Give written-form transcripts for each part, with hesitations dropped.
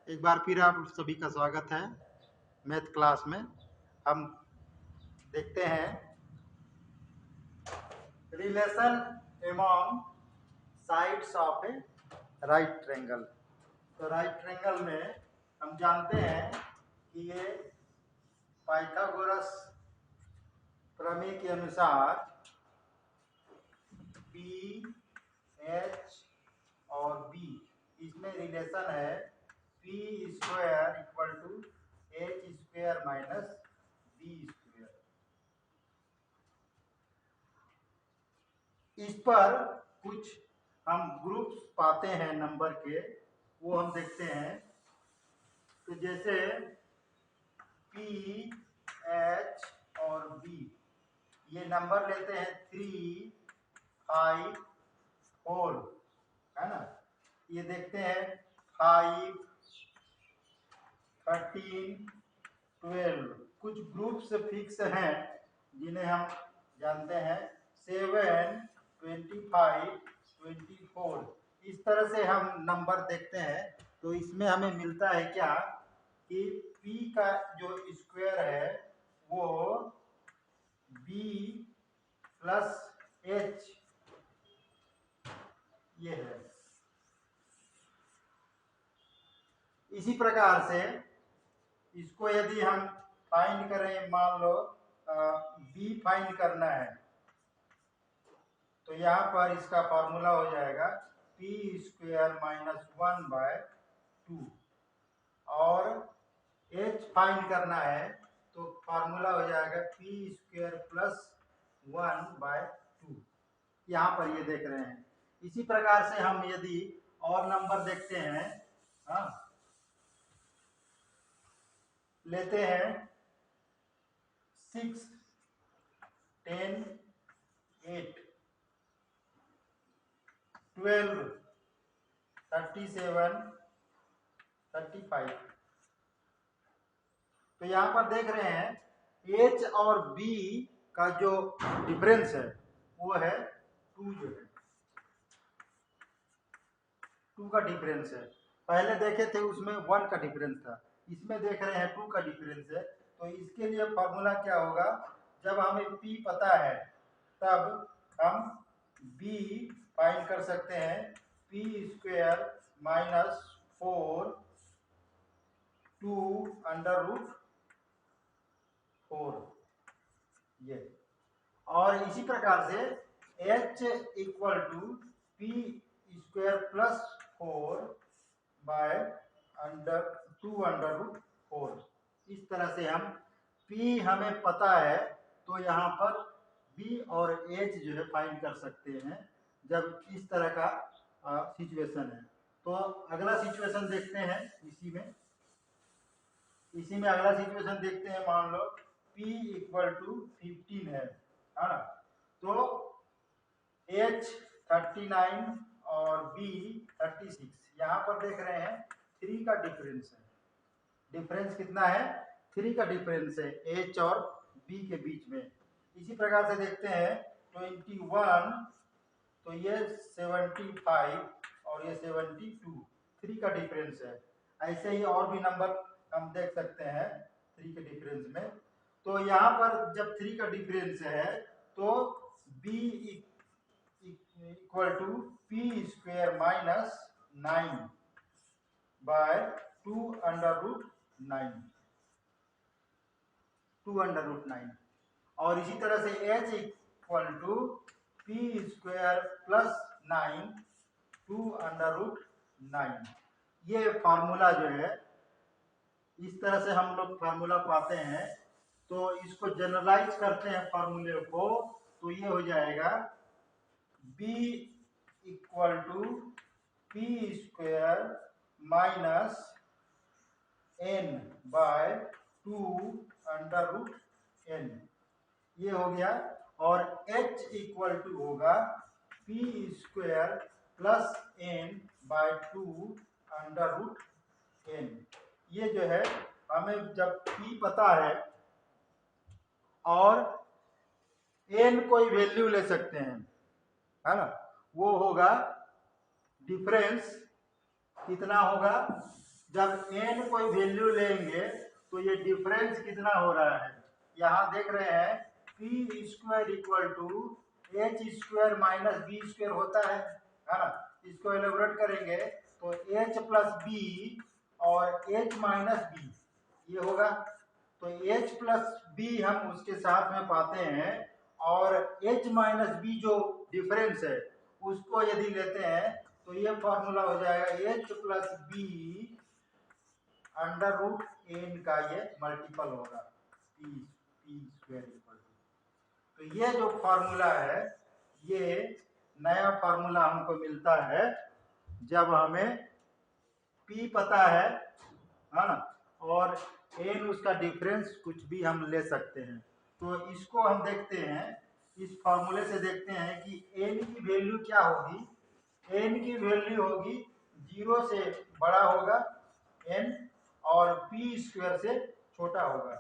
एक बार फिर आप सभी का स्वागत है मैथ क्लास में। हम देखते हैं relation among sides of A right triangle. तो राइट ट्रायंगल में हम जानते हैं कि ये पाइथागोरस प्रमेय के अनुसार पी एच और बी इसमें रिलेशन है P square equal to H square minus B square. इस पर कुछ हम ग्रुप्स पाते हैं नंबर के, वो हम देखते हैं। तो जैसे पी एच और बी ये नंबर लेते हैं 3, 5, 4, है ना। ये देखते हैं 5, 13, 12। कुछ ग्रुप्स फिक्स हैं जिन्हें हम जानते हैं 7, 25, 24। इस तरह से हम नंबर देखते हैं। तो इसमें हमें मिलता है क्या कि p का जो स्क्वायर है वो b प्लस h ये है। इसी प्रकार से इसको यदि हम फाइंड करें, मान लो b फाइंड करना है, तो यहाँ पर इसका फॉर्मूला हो जाएगा पी स्क्वायर माइनस 1/2। और h फाइंड करना है तो फॉर्मूला हो जाएगा पी स्क्वायर प्लस 1/2। यहाँ पर ये देख रहे हैं। इसी प्रकार से हम यदि और नंबर देखते हैं, हाँ, लेते हैं 6, 10, 8, 12, 37, 35। तो यहाँ पर देख रहे हैं H और B का जो डिफरेंस है वो है 2। जो है 2 का डिफरेंस है। पहले देखे थे उसमें 1 का डिफरेंस था, इसमें देख रहे हैं 2 का डिफरेंस है। तो इसके लिए फॉर्मूला क्या होगा, जब हमें P पता है तब हम B फाइंड कर सकते हैं। P square minus 4 2 under root 4 ये। और इसी प्रकार से h equal to P square plus 4/2 under root 4। इस तरह से हम p हमें पता है तो यहाँ पर b और h जो है फाइंड कर सकते हैं जब इस तरह का सिचुएशन है। तो अगला सिचुएशन देखते हैं। इसी में अगला सिचुएशन देखते हैं। मान लो p इक्वल टू 15 है ना। तो h 39 और b 36। यहाँ पर देख रहे हैं 3 का डिफरेंस है। डिफरेंस कितना है? 3 का डिफरेंस है h और b के बीच में। इसी प्रकार से देखते हैं 21, तो ये 75 और ये 72, 3 का डिफरेंस है। ऐसे ही और भी नंबर हम देख सकते हैं 3 के डिफरेंस में। तो यहाँ पर जब 3 का डिफरेंस है तो b equal to P square minus 9/2 under root 9, 2 under root 9। और इसी तरह से h equal to P square plus 9 2 under root 9। ये फार्मूला जो है, इस तरह से हम लोग फार्मूला पाते हैं। तो इसको जनरलाइज करते हैं फार्मूले को, तो ये हो जाएगा b equal to P square minus n/2 under root n। ये हो गया। और h इक्वल टू होगा P square plus n/2 under root n। ये जो है हमें जब p पता है और n कोई वैल्यू ले सकते हैं, है ना, वो होगा डिफरेंस कितना होगा, जब n कोई वैल्यू लेंगे तो ये डिफरेंस कितना हो रहा है, यहाँ देख रहे हैं P square equal to H square minus B square होता है ना। इसको एलेबोरेट करेंगे तो एच प्लस बी और एच माइनस बी ये होगा। तो एच प्लस बी हम उसके साथ में पाते हैं और एच माइनस बी जो डिफरेंस है उसको यदि लेते हैं तो ये फॉर्मूला हो जाएगा H plus B under root N का ये मल्टीपल होगा पी स्क्वायर इक्वल टू। तो ये जो फॉर्मूला है ये नया फॉर्मूला हमको मिलता है जब हमें पी पता है ना, और एन उसका डिफरेंस कुछ भी हम ले सकते हैं। तो इसको हम देखते हैं, इस फॉर्मूले से देखते हैं कि एन की वैल्यू क्या होगी। एन की वैल्यू होगी 0 से बड़ा होगा एन और पी स्क्वायर से छोटा होगा।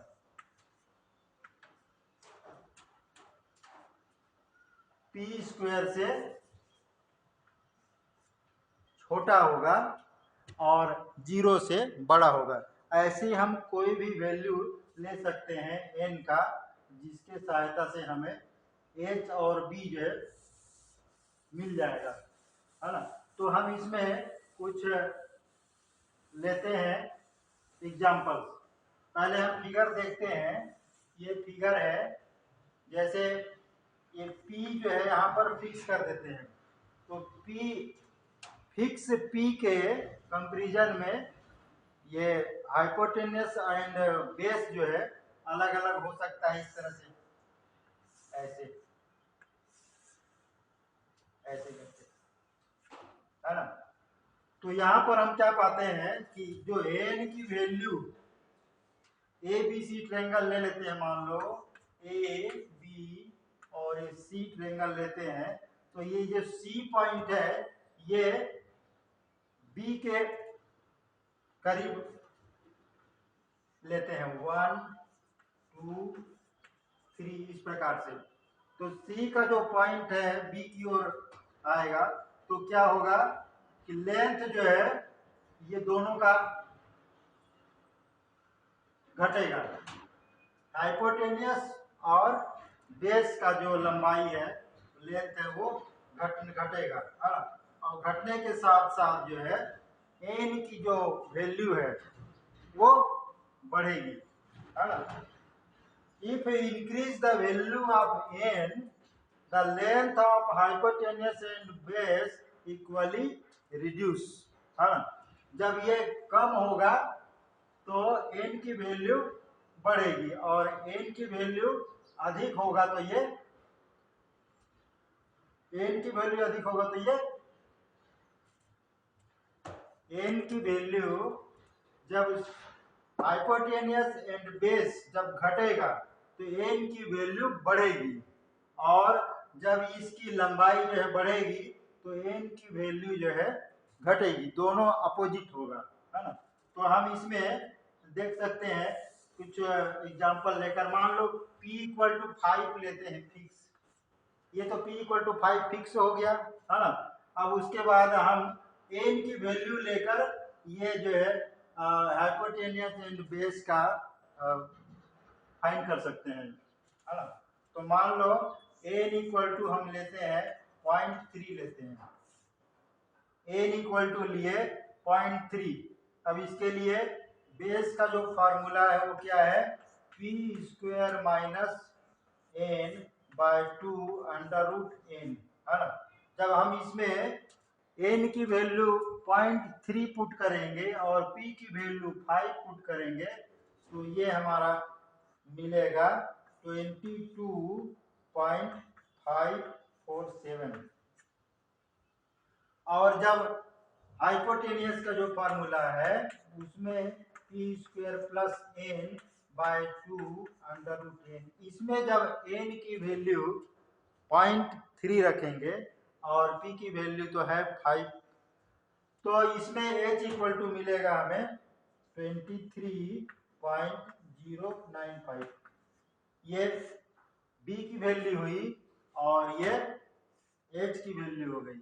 पी स्क्वायर से छोटा होगा और 0 से बड़ा होगा। ऐसे हम कोई भी वैल्यू ले सकते हैं n का जिसके सहायता से हमें h और b जो है मिल जाएगा, है ना। तो हम इसमें कुछ लेते हैं एग्जाम्पल्स। पहले हम फिगर देखते हैं। ये फिगर है, जैसे ये p जो है यहाँ पर फिक्स कर देते हैं। तो फिक्स p के कंपैरिजन में ये हाइपोटेन्यूस एंड बेस जो है अलग अलग हो सकता है। इस तरह से ऐसे ऐसे करके, है ना। तो यहाँ पर हम क्या पाते हैं कि जो एन की value A B C triangle ले लेते हैं, मान लो ए बी और ये सी ट्रायंगल लेते हैं। तो ये जो सी पॉइंट है ये बी के करीब लेते हैं 1 2 3 इस प्रकार से। तो सी का जो पॉइंट है बी की ओर आएगा तो क्या होगा कि लेंथ जो है ये दोनों का घटेगा। हाइपोटेनियस और बेस का जो लंबाई है लेंथ है वो घटेगा, है ना। और घटने के साथ साथ जो है एन की जो वैल्यू है वो बढ़ेगी, है ना। If we increase the value of n, the length of hypotenuse and base equally reduce, है ना। जब ये कम होगा तो n की वैल्यू बढ़ेगी और n की वैल्यू अधिक होगा तो ये n की वैल्यू अधिक होगा तो ये n की वैल्यू जब हाइपोटेनियस एंड बेस जब घटेगा तो n की वैल्यू बढ़ेगी और जब इसकी लंबाई जो है बढ़ेगी तो n की वैल्यू जो है घटेगी। दोनों अपोजिट होगा, है ना। तो हम इसमें देख सकते हैं कुछ एग्जांपल लेकर। मान लो p इक्वल टू 5 लेते हैं फिक्स। ये तो p इक्वल टू 5 फिक्स हो गया, है ना। अब उसके बाद हम n की वैल्यू लेकर ये जो है हाइपोटेनियस एंड बेस का फाइंड कर सकते हैं, है ना। तो मान लो n इक्वल टू हम लेते हैं 0.3 लेते हैं। n इक्वल टू लिए 0.3। अब इसके लिए बेस का जो फार्मूला है वो क्या है, p square minus n by 2 under root n, है ना। जब हम इसमें n की वैल्यू 0.3 पुट करेंगे और p की वैल्यू 5 पुट करेंगे तो ये हमारा मिलेगा 22.547। और जब हाइपोटेनियस का जो फार्मूला है उसमें p square plus n by 2 under root n, इसमें जब n की वैल्यू 0.3 रखेंगे और p की वैल्यू तो है 5, तो इसमें h इक्वल टू मिलेगा हमें 23.095। ये b की वैल्यू हुई और ये h की वैल्यू हो गई।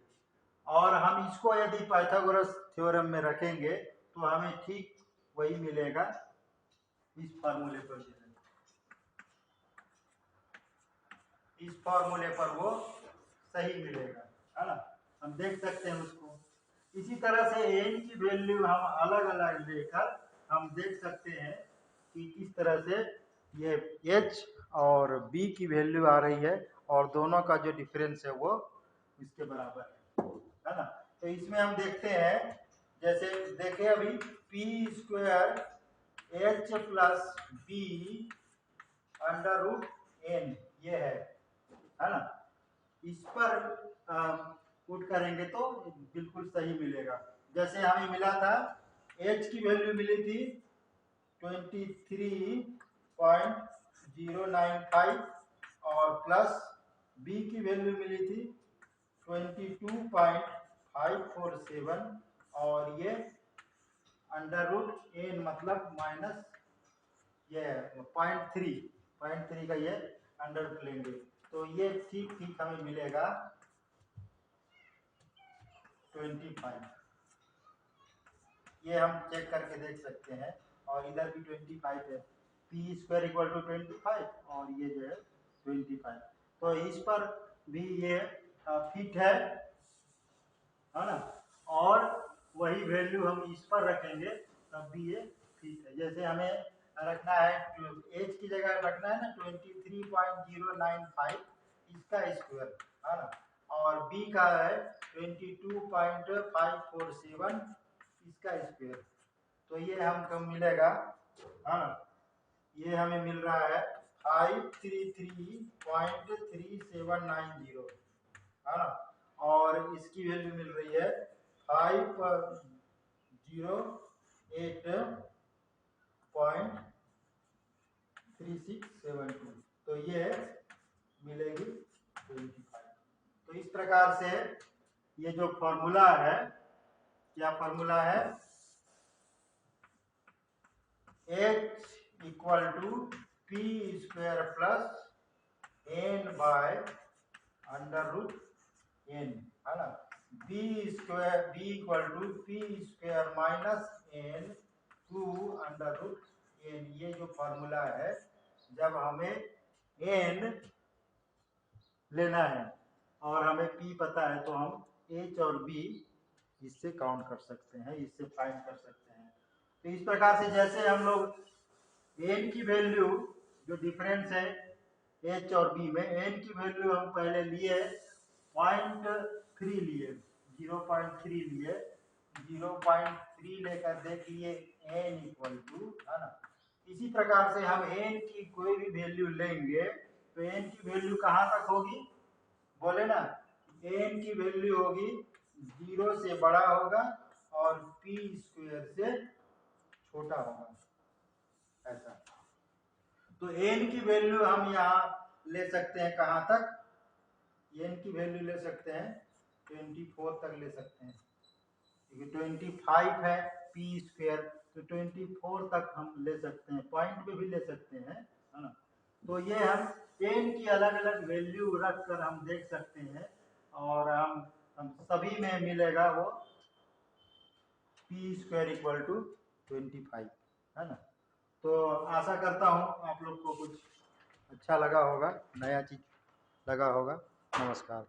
और हम इसको यदि पाइथागोरस थ्योरम में रखेंगे तो हमें ठीक वही मिलेगा इस फार्मूले पर। इस फार्मूले पर वो सही मिलेगा, है ना। हम देख सकते हैं उसको। इसी तरह से एन की वैल्यू हम अलग अलग लेकर हम देख सकते हैं कि किस तरह से ये एच और बी की वैल्यू आ रही है और दोनों का जो डिफरेंस है वो इसके बराबर है ना। तो इसमें हम देखते हैं, जैसे देखें अभी P square H plus B under root N ये है ना। इस पर पुट करेंगे तो बिल्कुल सही मिलेगा। जैसे हमें मिला था h की वैल्यू मिली थी 23.095 और प्लस b की वैल्यू मिली थी 22.547 और ये अंडर रूट एन मतलब माइनस ये 0.3 का ये अंडर रूट लेंगे तो ये ठीक ठीक हमें मिलेगा 25। ये हम चेक करके देख सकते हैं और इधर भी 25 है। पी स्क्वायर इक्वल टू 25 और ये जो है 25, तो इस पर भी ये फिट है ना। और वही वैल्यू हम इस पर रखेंगे तब भी ये फिट है। जैसे हमें रखना है एच की जगह रखना है ना 23.095 इसका स्क्वायर है ना, और बी का है 22.547 इसका स्क्वायर। तो ये हमको मिलेगा, हाँ ये हमें मिल रहा है 533.3790 है ना, और इसकी वैल्यू मिल रही है 508.3672, तो ये मिलेगी 25। तो इस प्रकार से ये जो फॉर्मूला है, क्या फॉर्मूला है, h equal to P square plus N by under root N है ना। B equal to P square minus N two under root N. ये जो फॉर्मूला है, जब हमें एन लेना है और हमें पी पता है तो हम एच और बी इससे काउंट कर सकते हैं, इससे फाइंड कर सकते हैं। तो इस प्रकार से जैसे हम लोग एन की वैल्यू जो डिफरेंस है एच और बी में, एन की वैल्यू हम पहले लिए 0.3 लिए, 0.3 लिए, 0.3 लेकर देख लिए एन इक्वल टू है ना। इसी प्रकार से हम एन की कोई भी वैल्यू लेंगे तो एन की वैल्यू कहाँ तक होगी, बोले ना, एन की वैल्यू होगी 0 से बड़ा होगा और पी स्क्वायर से छोटा होगा, ऐसा। तो एन की वैल्यू हम यहाँ ले सकते हैं कहाँ तक, एन की वैल्यू ले सकते हैं 24 तक ले सकते हैं, क्योंकि 25 है पी स्क्वायर, तो 24 तक हम ले सकते हैं, पॉइंट पे भी ले सकते हैं, है ना। तो ये हम एन की अलग अलग वैल्यू रख कर हम देख सकते हैं और हम सभी में मिलेगा वो पी स्क्वायर इक्वल टू 25 है ना। तो आशा करता हूँ आप लोग को कुछ अच्छा लगा होगा, नया चीज लगा होगा। नमस्कार।